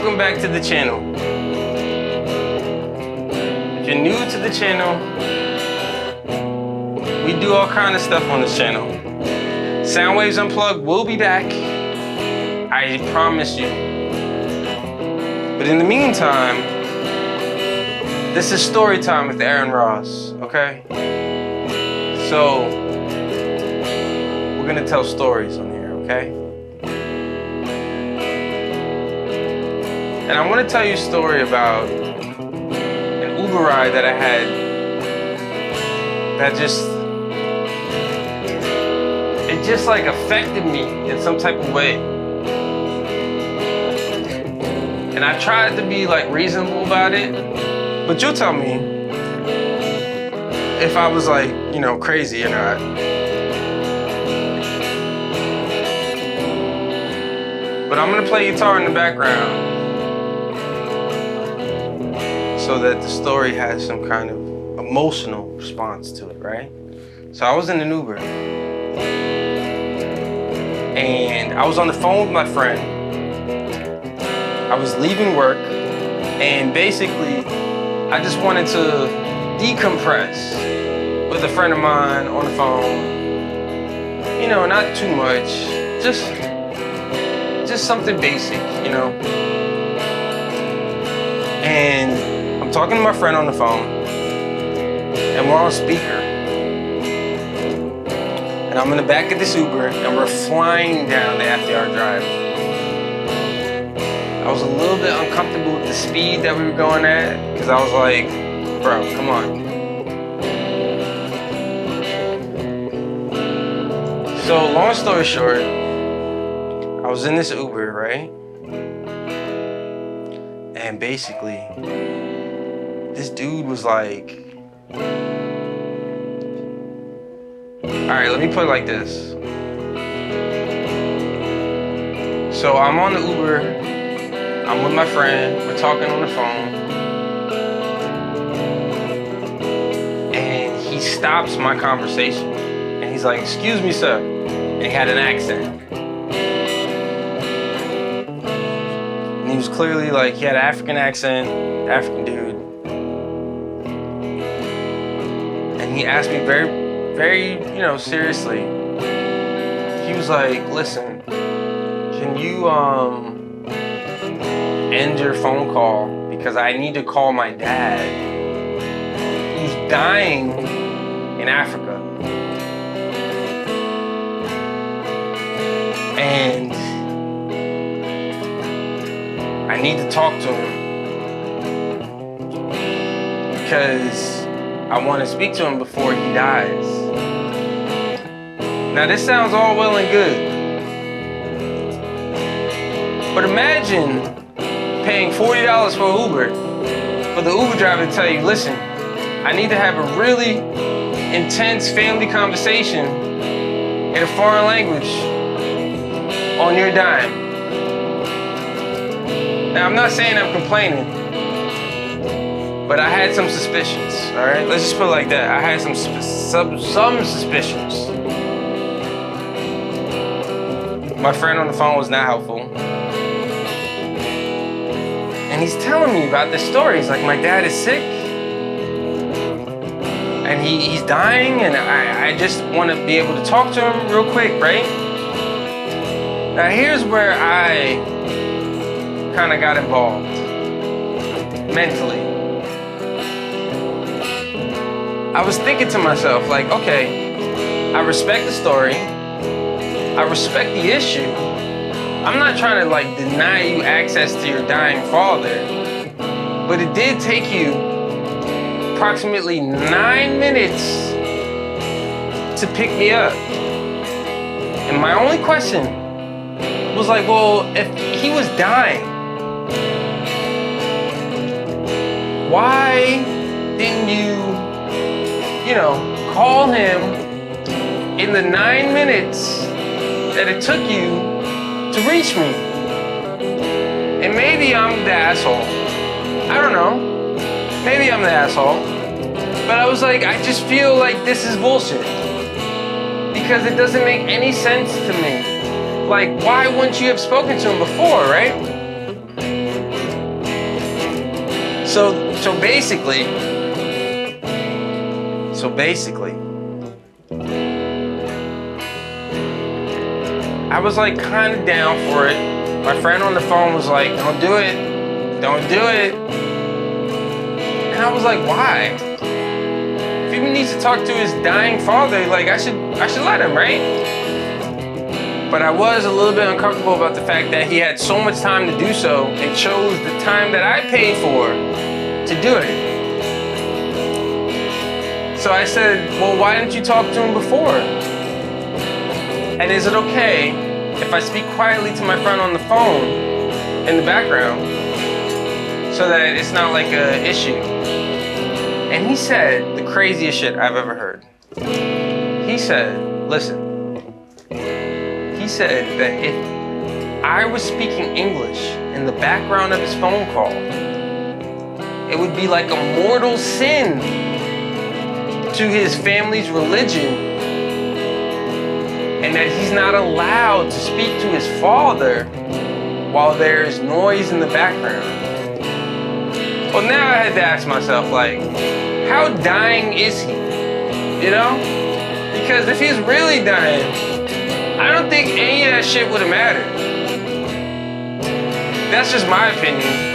Welcome back to the channel. If you're new to the channel, we do all kind of stuff on this channel. Soundwaves Unplugged will be back, I promise you. But in the meantime, this is story time with Aaron Ross, okay? So, we're gonna tell stories on here, okay? And I want to tell you a story about an Uber ride that I had that it just like affected me in some type of way. And I tried to be like reasonable about it, but you'll tell me if I was like, you know, crazy or not. But I'm gonna play guitar in the background so that the story has some kind of emotional response to it, right? So I was in an Uber and I was on the phone with my friend. I was leaving work and basically I just wanted to decompress with a friend of mine on the phone. You know, not too much, just something basic, you know? And I'm talking to my friend on the phone, and we're on speaker. And I'm in the back of this Uber, and we're flying down the after-hour drive. I was a little bit uncomfortable with the speed that we were going at, because I was like, bro, come on. So, long story short, I was in this Uber, right? And basically, this dude was like, all right, let me put it like this. So I'm on the Uber, I'm with my friend, we're talking on the phone, and he stops my conversation, and he's like, excuse me, sir, and he had an accent. And he was clearly like, he had an African accent, African dude. He asked me very, you know, seriously. He was like, listen, can you end your phone call because I need to call my dad who's dying in Africa. And I need to talk to him because I want to speak to him before he dies. Now this sounds all well and good, but imagine paying $40 for Uber, for the Uber driver to tell you, listen, I need to have a really intense family conversation in a foreign language on your dime. Now I'm not saying I'm complaining, but I had some suspicions, all right? Let's just put it like that. I had some suspicions. My friend on the phone was not helpful. And he's telling me about this story. He's like, my dad is sick, and he's dying, and I just want to be able to talk to him real quick, right? Now here's where I kind of got involved, mentally. I was thinking to myself, like, okay, I respect the story, I respect the issue. I'm not trying to like deny you access to your dying father, but it did take you approximately 9 minutes to pick me up. And my only question was like, well, if he was dying, why didn't you know, call him in the 9 minutes that it took you to reach me? And maybe I'm the asshole. I don't know. Maybe I'm the asshole. But I was like, I just feel like this is bullshit. Because it doesn't make any sense to me. Like, why wouldn't you have spoken to him before, right? So basically, I was like kind of down for it. My friend on the phone was like, don't do it. And I was like, why? If he needs to talk to his dying father, like I should let him, right? But I was a little bit uncomfortable about the fact that he had so much time to do so and chose the time that I paid for to do it. So I said, well, why didn't you talk to him before? And is it okay if I speak quietly to my friend on the phone in the background so that it's not like an issue? And he said the craziest shit I've ever heard. He said, listen, he said that if I was speaking English in the background of his phone call, it would be like a mortal sin to his family's religion, and that he's not allowed to speak to his father while there's noise in the background. Well, now I had to ask myself, like, how dying is he? You know? Because if he's really dying, I don't think any of that shit would have mattered. That's just my opinion.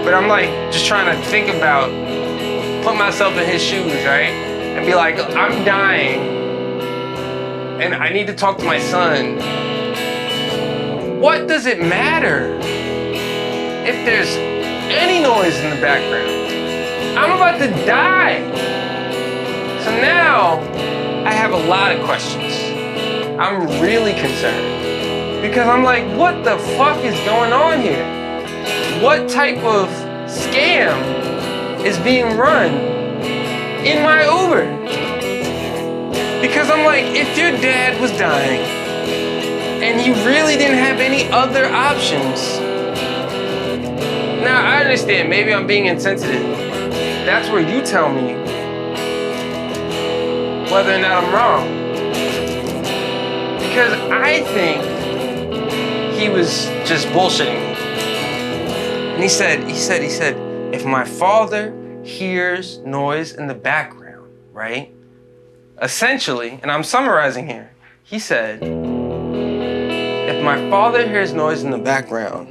But I'm like, just trying to think about, put myself in his shoes, right? And be like, I'm dying, and I need to talk to my son. What does it matter if there's any noise in the background? I'm about to die. So now I have a lot of questions. I'm really concerned because I'm like, what the fuck is going on here? What type of scam is being run in my Uber? Because I'm like, if your dad was dying and you really didn't have any other options. Now I understand, maybe I'm being insensitive. That's where you tell me whether or not I'm wrong. Because I think he was just bullshitting me. And he said, if my father hears noise in the background, right? Essentially, and I'm summarizing here, he said, if my father hears noise in the background,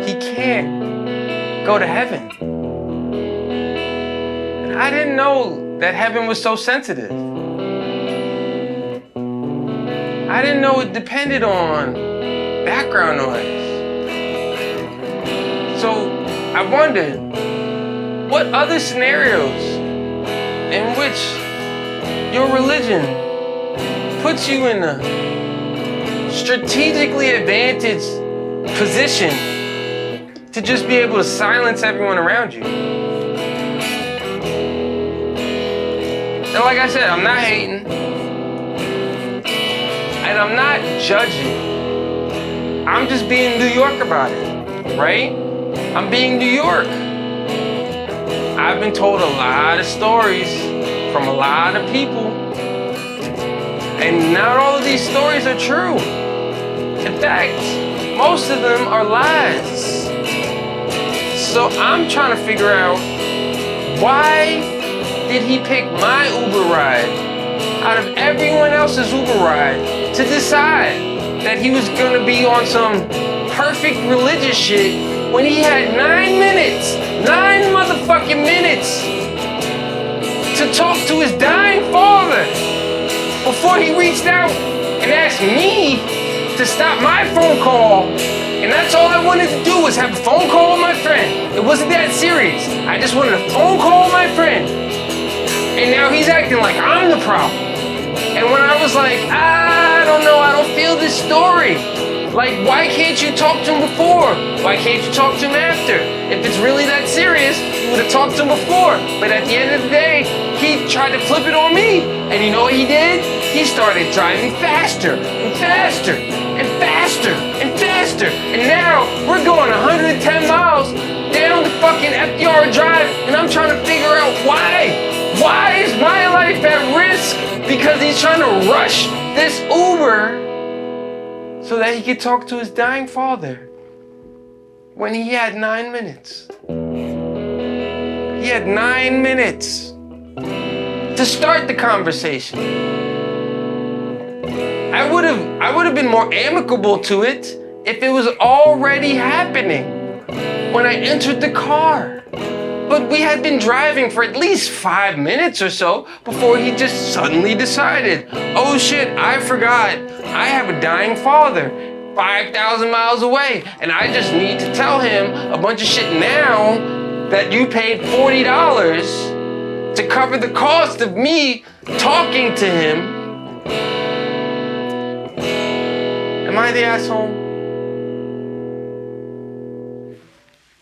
he can't go to heaven. And I didn't know that heaven was so sensitive. I didn't know it depended on background noise. So I wondered, what other scenarios in which your religion puts you in a strategically advantaged position to just be able to silence everyone around you? And like I said, I'm not hating, and I'm not judging. I'm just being New York about it, right? I'm being New York. I've been told a lot of stories from a lot of people, and not all of these stories are true. In fact, most of them are lies. So I'm trying to figure out, why did he pick my Uber ride out of everyone else's Uber ride to decide that he was gonna be on some perfect religious shit when he had 9 motherfucking minutes to talk to his dying father before he reached out and asked me to stop my phone call? And that's all I wanted to do, was have a phone call with my friend. It wasn't that serious. I just wanted a phone call with my friend. And now he's acting like I'm the problem. And when I was like, I don't know, I don't feel this story. Like, why can't you talk to him before? Why can't you talk to him after? If it's really that serious, you would have talked to him before. But at the end of the day, he tried to flip it on me. And you know what he did? He started driving faster and faster and faster and faster. And now we're going 110 miles down the fucking FDR Drive, and I'm trying to figure out why. Why is my life at risk? Because he's trying to rush this Uber so that he could talk to his dying father. when he had 9 minutes. He had 9 minutes to start the conversation. I would have been more amicable to it if it was already happening when I entered the car. But we had been driving for at least 5 minutes or so before he just suddenly decided, oh shit, I forgot. I have a dying father 5,000 miles away, and I just need to tell him a bunch of shit now that you paid $40 to cover the cost of me talking to him. Am I the asshole?